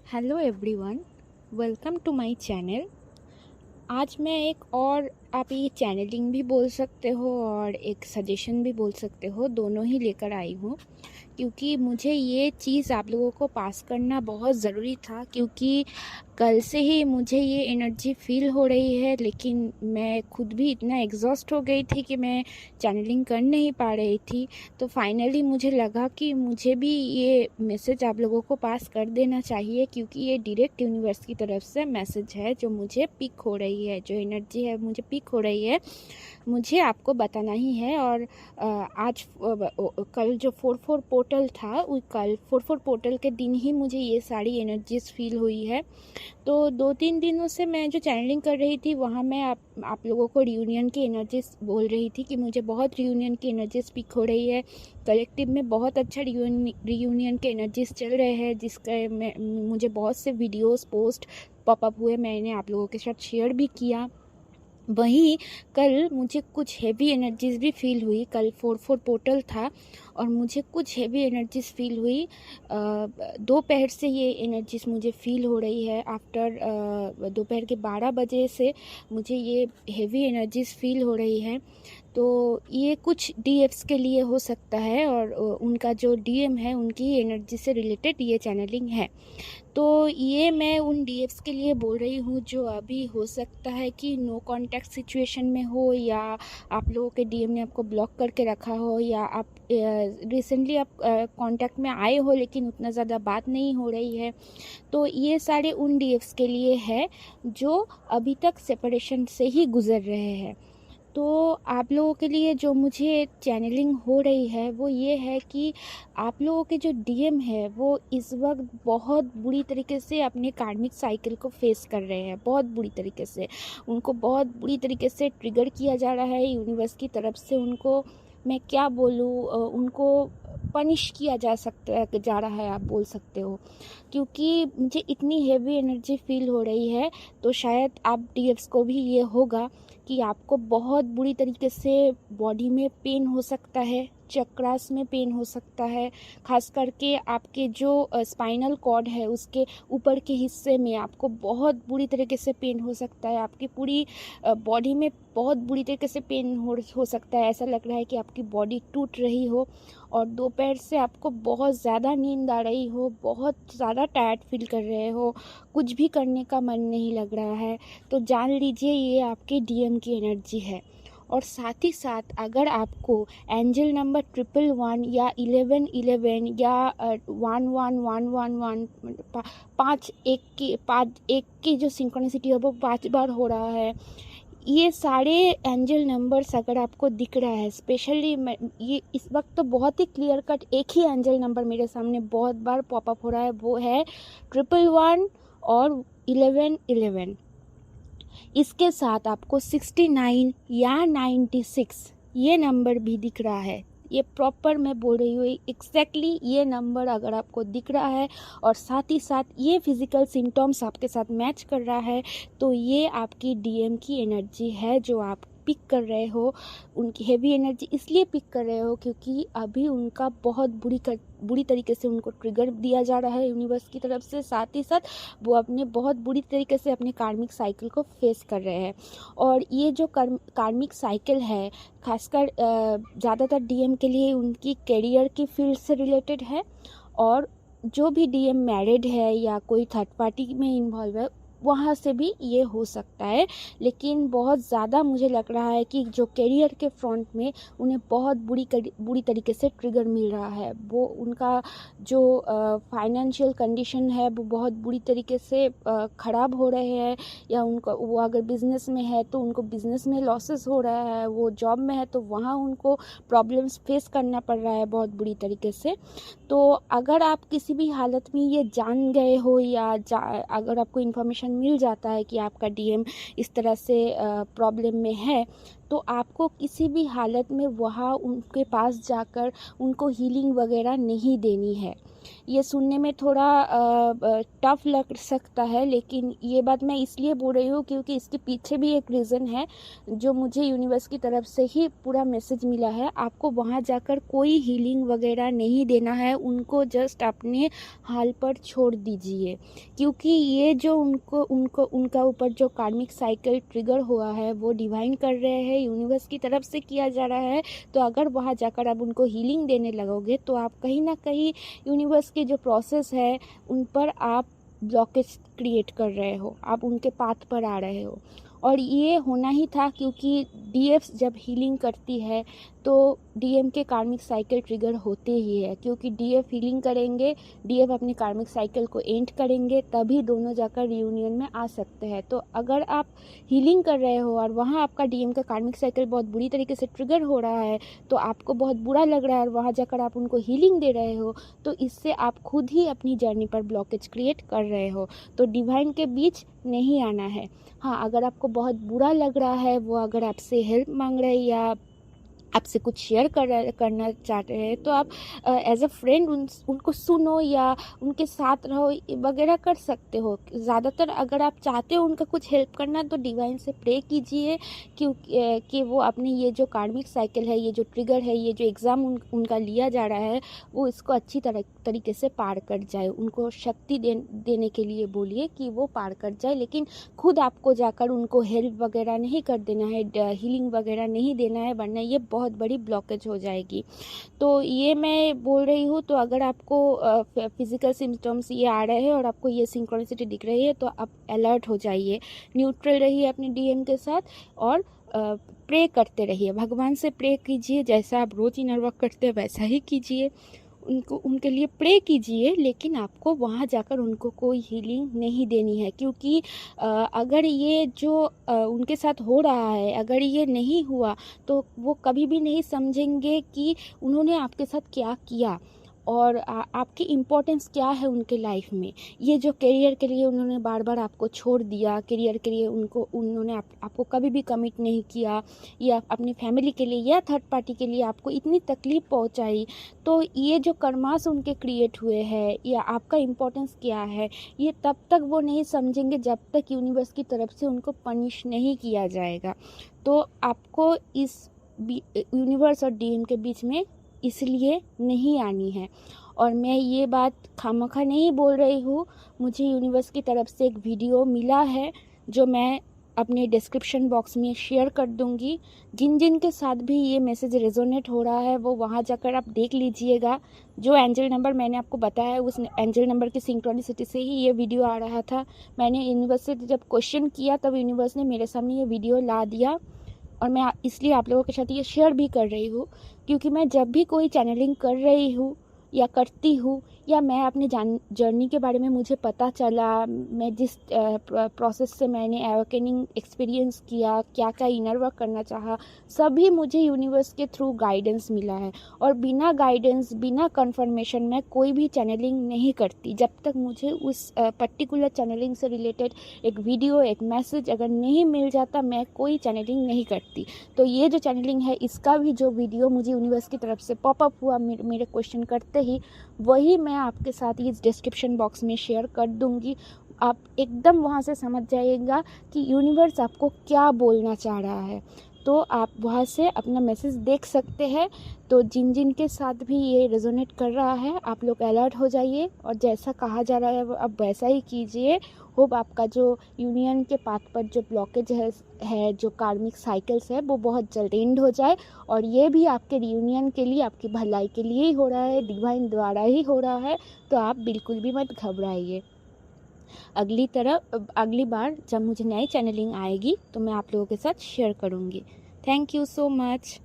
Hello everyone, welcome to my channel. आज मैं एक और आप ये चैनलिंग भी बोल सकते हो और एक सजेशन भी बोल सकते हो, दोनों ही लेकर आई हूँ क्योंकि मुझे ये चीज़ आप लोगों को पास करना बहुत ज़रूरी था। क्योंकि कल से ही मुझे ये एनर्जी फील हो रही है, लेकिन मैं खुद भी इतना एग्जॉस्ट हो गई थी कि मैं चैनलिंग कर नहीं पा रही थी। तो फाइनली मुझे लगा कि मुझे भी ये मैसेज आप लोगों को पास कर देना चाहिए, क्योंकि ये डायरेक्ट यूनिवर्स की तरफ से मैसेज है जो मुझे पिक हो रही है, जो एनर्जी है मुझे पिक हो रही है, मुझे आपको बताना ही है। और आज कल जो 4-4 पोर्टल था, कल 4-4 पोर्टल के दिन ही मुझे ये सारी एनर्जीज फील हुई है। तो 2-3 दिनों से मैं जो चैनलिंग कर रही थी वहाँ मैं आप लोगों को रियूनियन की एनर्जीज बोल रही थी कि मुझे बहुत रियूनियन की एनर्जीज पिक हो रही है। कलेक्टिव में बहुत अच्छा रियूनियन के एनर्जीज चल रहे हैं, जिसका मुझे बहुत से वीडियोस पोस्ट पॉपअप हुए, मैंने आप लोगों के साथ शेयर भी किया। वहीं कल मुझे कुछ हेवी एनर्जीज भी फील हुई। कल 4-4 पोर्टल था और मुझे कुछ हेवी एनर्जीज फील हुई। दोपहर से ये एनर्जीज मुझे फील हो रही है। आफ्टर दोपहर के 12 बजे से मुझे ये हेवी एनर्जीज फील हो रही है। तो ये कुछ डीएफ्स के लिए हो सकता है और उनका जो डीएम है उनकी एनर्जी से रिलेटेड ये चैनलिंग है। तो ये मैं उन डीएफ्स के लिए बोल रही हूँ जो अभी हो सकता है कि नो कांटेक्ट सिचुएशन में हो, या आप लोगों के डीएम ने आपको ब्लॉक करके रखा हो, या आप रिसेंटली आप कांटेक्ट में आए हो लेकिन उतना ज़्यादा बात नहीं हो रही है। तो ये सारे उन डीएफ्स के लिए है जो अभी तक सेपरेशन से ही गुज़र रहे हैं। तो आप लोगों के लिए जो मुझे चैनलिंग हो रही है वो ये है कि आप लोगों के जो डीएम है वो इस वक्त बहुत बुरी तरीके से अपने कार्मिक साइकिल को फेस कर रहे हैं। बहुत बुरी तरीके से उनको बहुत बुरी तरीके से ट्रिगर किया जा रहा है यूनिवर्स की तरफ से। उनको मैं क्या बोलूँ, उनको पनिश किया जा रहा है, आप बोल सकते हो। क्योंकि मुझे इतनी हेवी एनर्जी फील हो रही है, तो शायद आप डीएफ्स को भी ये होगा कि आपको बहुत बुरी तरीके से बॉडी में पेन हो सकता है, चक्रास में पेन हो सकता है। खास करके आपके जो स्पाइनल कॉर्ड है उसके ऊपर के हिस्से में आपको बहुत बुरी तरीके से पेन हो सकता है। आपकी पूरी बॉडी में बहुत बुरी तरीके से पेन हो सकता है। ऐसा लग रहा है कि आपकी बॉडी टूट रही हो और दोपहर से आपको बहुत ज़्यादा नींद आ रही हो, बहुत ज़्यादा टायर्ड फील कर रहे हो, कुछ भी करने का मन नहीं लग रहा है। तो जान लीजिए ये आपके डीएम की एनर्जी है। और साथ ही साथ अगर आपको एंजल नंबर 111 या 1111 या 11111 5 1 की जो सिंक्रोनिसिटी है वो 5 बार हो रहा है, ये सारे एंजल नंबर्स अगर आपको दिख रहा है, स्पेशली ये इस वक्त तो बहुत ही क्लियर कट एक ही एंजल नंबर मेरे सामने बहुत बार पॉपअप हो रहा है, वो है 111 और 1111। इसके साथ आपको 69 या 96 ये नंबर भी दिख रहा है। ये प्रॉपर मैं बोल रही हूँ, एग्जैक्टली ये नंबर अगर आपको दिख रहा है और साथ ही साथ ये फिजिकल सिम्टम्स आपके साथ मैच कर रहा है, तो ये आपकी डीएम की एनर्जी है जो आप पिक कर रहे हो। उनकी हेवी एनर्जी इसलिए पिक कर रहे हो क्योंकि अभी उनका बहुत बुरी तरीके से उनको ट्रिगर दिया जा रहा है यूनिवर्स की तरफ से। साथ ही साथ वो अपने बहुत बुरी तरीके से अपने कार्मिक साइकिल को फेस कर रहे हैं। और ये जो कार्मिक साइकिल है खासकर ज़्यादातर डीएम के लिए उनकी करियर की फील्ड से रिलेटेड है। और जो भी डीएम मैरिड है या कोई थर्ड पार्टी में इन्वॉल्व है वहाँ से भी ये हो सकता है। लेकिन बहुत ज़्यादा मुझे लग रहा है कि जो करियर के फ्रंट में उन्हें बहुत बुरी तरीके से ट्रिगर मिल रहा है। वो उनका जो फाइनेंशियल कंडीशन है वो बहुत बुरी तरीके से ख़राब हो रहे हैं, या उनको वो अगर बिज़नेस में है तो उनको बिज़नेस में लॉसेस हो रहा है, वो जॉब में है तो वहाँ उनको प्रॉब्लम्स फेस करना पड़ रहा है बहुत बुरी तरीके से। तो अगर आप किसी भी हालत में ये जान गए हो या अगर आपको इन्फॉर्मेशन मिल जाता है कि आपका डीएम इस तरह से प्रॉब्लम में है, तो आपको किसी भी हालत में वहाँ उनके पास जाकर उनको हीलिंग वगैरह नहीं देनी है। ये सुनने में थोड़ा टफ लग सकता है, लेकिन ये बात मैं इसलिए बोल रही हूँ क्योंकि इसके पीछे भी एक रीज़न है जो मुझे यूनिवर्स की तरफ से ही पूरा मैसेज मिला है। आपको वहाँ जाकर कोई हीलिंग वगैरह नहीं देना है, उनको जस्ट अपने हाल पर छोड़ दीजिए, क्योंकि ये जो उनका ऊपर जो कार्मिक साइकिल ट्रिगर हुआ है वो डिवाइन कर रहे हैं, यूनिवर्स की तरफ से किया जा रहा है। तो अगर वहाँ जाकर आप उनको हीलिंग देने लगोगे तो आप कहीं ना कहीं यूनिवर्स के जो प्रोसेस है उन पर आप ब्लॉकेज क्रिएट कर रहे हो, आप उनके पाथ पर आ रहे हो। और ये होना ही था क्योंकि डीएफ जब हीलिंग करती है तो डीएम के कार्मिक साइकिल ट्रिगर होते ही है, क्योंकि डीएफ हीलिंग करेंगे, डीएफ अपने कार्मिक साइकिल को एंड करेंगे, तभी दोनों जाकर रियूनियन में आ सकते हैं। तो अगर आप हीलिंग कर रहे हो और वहाँ आपका डीएम का कार्मिक साइकिल बहुत बुरी तरीके से ट्रिगर हो रहा है, तो आपको बहुत बुरा लग रहा है और वहाँ जाकर आप उनको हीलिंग दे रहे हो, तो इससे आप खुद ही अपनी जर्नी पर ब्लॉकेज क्रिएट कर रहे हो। तो डिवाइन के बीच नहीं आना है। हाँ, अगर आपको बहुत बुरा लग रहा है, वो अगर आपसे हेल्प मांग रहे हैं या आपसे कुछ शेयर करना चाहते हैं, तो आप एज अ फ्रेंड उनको सुनो या उनके साथ रहो वगैरह कर सकते हो। ज़्यादातर अगर आप चाहते हो उनका कुछ हेल्प करना तो डिवाइन से प्रे कीजिए कि वो अपनी ये जो कार्मिक साइकिल है, ये जो ट्रिगर है, ये जो एग्ज़ाम उनका लिया जा रहा है, वो इसको अच्छी तरीके से पार कर जाए। उनको शक्ति देने के लिए बोलिए कि वो पार कर जाए, लेकिन खुद आपको जाकर उनको हेल्प वगैरह नहीं कर देना है, हीलिंग वगैरह नहीं देना है, वरना ये बहुत बड़ी ब्लॉकेज हो जाएगी। तो ये मैं बोल रही हूँ। तो अगर आपको फिजिकल सिम्टम्स ये आ रहे हैं और आपको ये सिंक्रोनिसिटी दिख रही है तो आप अलर्ट हो जाइए, न्यूट्रल रहिए अपने डीएम के साथ और प्रे करते रहिए, भगवान से प्रे कीजिए, जैसा आप रोज इनर वर्क करते हैं वैसा ही कीजिए, उनके लिए प्रे कीजिए, लेकिन आपको वहाँ जाकर उनको कोई हीलिंग नहीं देनी है। क्योंकि अगर ये जो उनके साथ हो रहा है, अगर ये नहीं हुआ तो वो कभी भी नहीं समझेंगे कि उन्होंने आपके साथ क्या किया और आपकी इम्पोर्टेंस क्या है उनके लाइफ में। ये जो करियर के लिए उन्होंने बार बार आपको छोड़ दिया, करियर के लिए उन्होंने आपको कभी भी कमिट नहीं किया, या अपनी फैमिली के लिए या थर्ड पार्टी के लिए आपको इतनी तकलीफ़ पहुंचाई, तो ये जो कर्मास उनके क्रिएट हुए हैं या आपका इम्पोर्टेंस क्या है, ये तब तक वो नहीं समझेंगे जब तक यूनिवर्स की तरफ से उनको पनिश नहीं किया जाएगा। तो आपको इस यूनिवर्स और डीएम के बीच में इसलिए नहीं आनी है। और मैं ये बात खामखा नहीं बोल रही हूँ, मुझे यूनिवर्स की तरफ से एक वीडियो मिला है जो मैं अपने डिस्क्रिप्शन बॉक्स में शेयर कर दूँगी। जिन के साथ भी ये मैसेज रेजोनेट हो रहा है वो वहाँ जाकर आप देख लीजिएगा। जो एंजल नंबर मैंने आपको बताया है उस एंजल नंबर की सिंक्रोनिसिटी से ही ये वीडियो आ रहा था। मैंने यूनिवर्स से जब क्वेश्चन किया तब यूनिवर्स ने मेरे सामने ये वीडियो ला दिया, और मैं इसलिए आप लोगों के साथ ये शेयर भी कर रही हूँ, क्योंकि मैं जब भी कोई चैनलिंग कर रही हूँ या करती हूँ, या मैं अपने जर्नी के बारे में मुझे पता चला, मैं जिस प्रोसेस से मैंने अवेकनिंग एक्सपीरियंस किया, क्या क्या इनर वर्क करना चाहा, सभी मुझे यूनिवर्स के थ्रू गाइडेंस मिला है। और बिना गाइडेंस, बिना कंफर्मेशन मैं कोई भी चैनलिंग नहीं करती जब तक मुझे उस पर्टिकुलर चैनलिंग से रिलेटेड एक वीडियो, एक मैसेज अगर नहीं मिल जाता, मैं कोई चैनलिंग नहीं करती। तो ये जो चैनलिंग है इसका भी जो वीडियो मुझे यूनिवर्स की तरफ से पॉपअप हुआ मेरे क्वेश्चन करते ही, वही मैं आपके साथ इस डिस्क्रिप्शन बॉक्स में शेयर कर दूंगी। आप एकदम वहाँ से समझ जाइएगा कि यूनिवर्स आपको क्या बोलना चाह रहा है, तो आप वहाँ से अपना मैसेज देख सकते हैं। तो जिन के साथ भी ये रेजोनेट कर रहा है, आप लोग अलर्ट हो जाइए और जैसा कहा जा रहा है आप वैसा ही कीजिए। होप आपका जो यूनियन के पाथ पर जो ब्लॉकेज है जो कार्मिक साइकिल्स है, वो बहुत जल्द एंड हो जाए। और ये भी आपके रियूनियन के लिए, आपकी भलाई के लिए ही हो रहा है, डिवाइन द्वारा ही हो रहा है। तो आप बिल्कुल भी मत घबराइए। अगली बार जब मुझे नई चैनलिंग आएगी तो मैं आप लोगों के साथ शेयर करूँगी। Thank you so much.